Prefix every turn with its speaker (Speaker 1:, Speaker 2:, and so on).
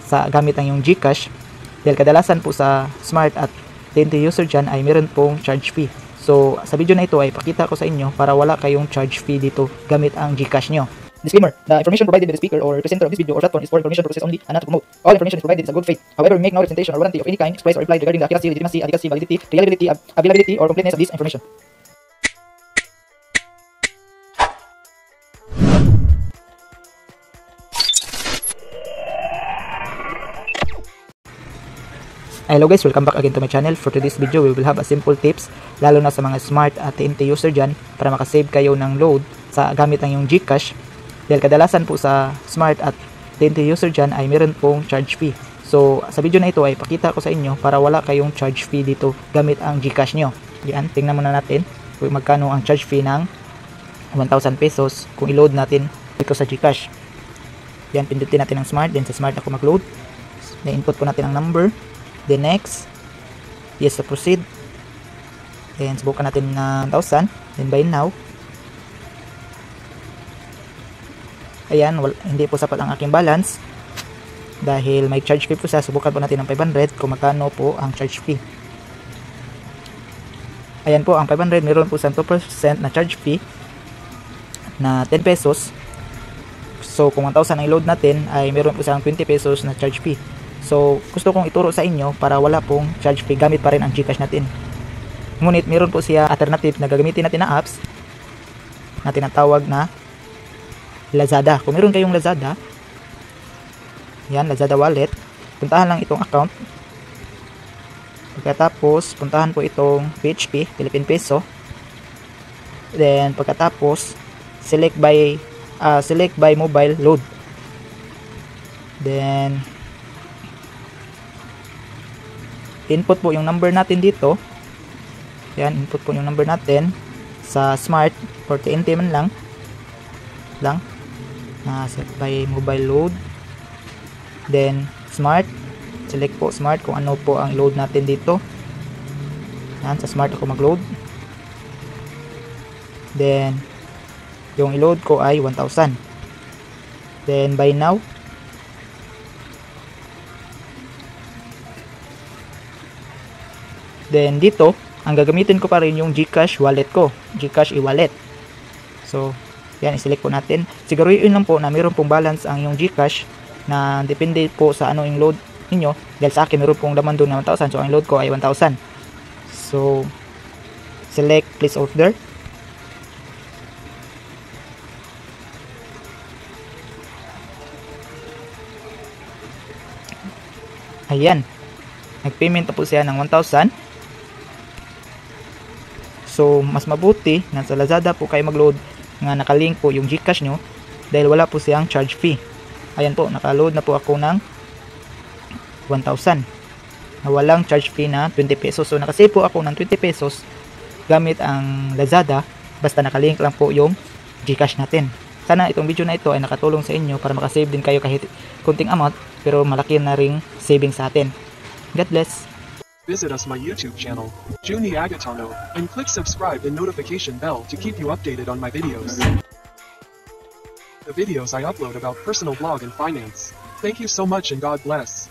Speaker 1: sa gamit ang yung GCash. Dahil kadalasan po sa Smart at TNT user dyan ay meron pong charge fee. So sa video na ito ay pakita ko sa inyo para wala kayong charge fee dito gamit ang GCash nyo. Disclaimer: the information provided by the speaker or presenter of this video or platform is for information purposes only and not to promote. All information is provided is a good faith. However, we make no representation or warranty of any kind expressed or implied regarding the accuracy, legitimacy, adequacy, validity, reliability, availability, or completeness of this information. Hello guys, welcome back again to my channel. For today's video, we will have a simple tips lalo na sa mga Smart at TNT user dyan para makasave kayo ng load sa gamit ang yung GCash. Dahil kadalasan po sa Smart at TNT user dyan ay meron pong charge fee. So sa video na ito ay pakita ko sa inyo para wala kayong charge fee dito gamit ang GCash nyo. Yan, tingnan muna natin kung magkano ang charge fee ng 1,000 pesos kung i-load natin dito sa GCash. Yan, pindutin natin ang Smart, then sa Smart ako mag-load. Then input po natin ang number. Then next, yes to proceed. Then subukan natin na 1,000. Then buy now. Ayan, hindi po sapat ang aking balance dahil may charge fee po siya. Subukan po natin ang 500 kung magkano po ang charge fee. Ayan po, ang 500 meron po sa 2% na charge fee na 10 pesos. So kung 1,000 ang i-load natin ay meron po siyang 20 pesos na charge fee. So, gusto kong ituro sa inyo para wala pong charge fee gamit pa rin ang GCash natin. Ngunit, meron po siya alternative na gagamitin natin na apps na tinatawag na Lazada. Kung meron kayong Lazada, yan, Lazada Wallet, puntahan lang itong account. Pagkatapos, puntahan po itong PHP, Philippine Peso. Then, pagkatapos, select by mobile load. Then, input po yung number natin dito. Yan, input po yung number natin sa Smart or TNT man lang set by mobile load. Then Smart, select po Smart kung ano po ang load natin dito. Yan, sa Smart ako mag-load. Then yung i-load ko ay 1,000. Then buy now. Then dito, ang gagamitin ko pa rin yung GCash wallet ko, GCash e-wallet. So, yan, i-select po natin. Siguruhin lang po na mayroon pong balance ang yung GCash na depende po sa ano yung load ninyo. Dahil sa akin, mayroon pong laman doon na 1,000. So, ang load ko ay 1,000. So, select place order. Ayan. Nag-payment na po siya ng 1,000. So, mas mabuti na sa Lazada po kayo mag-load nga nakalink po yung GCash nyo dahil wala po siyang charge fee. Ayan po, nakaload na po ako ng 1,000 na walang charge fee na 20 pesos. So, nakasave po ako ng 20 pesos gamit ang Lazada basta nakalink lang po yung GCash natin. Sana itong video na ito ay nakatulong sa inyo para makasave din kayo kahit kunting amount pero malaki na ring saving sa atin. God bless!
Speaker 2: Visit us my YouTube channel, Juni Agatano, and click subscribe and notification bell to keep you updated on my videos. The videos I upload about personal blog and finance. Thank you so much and God bless.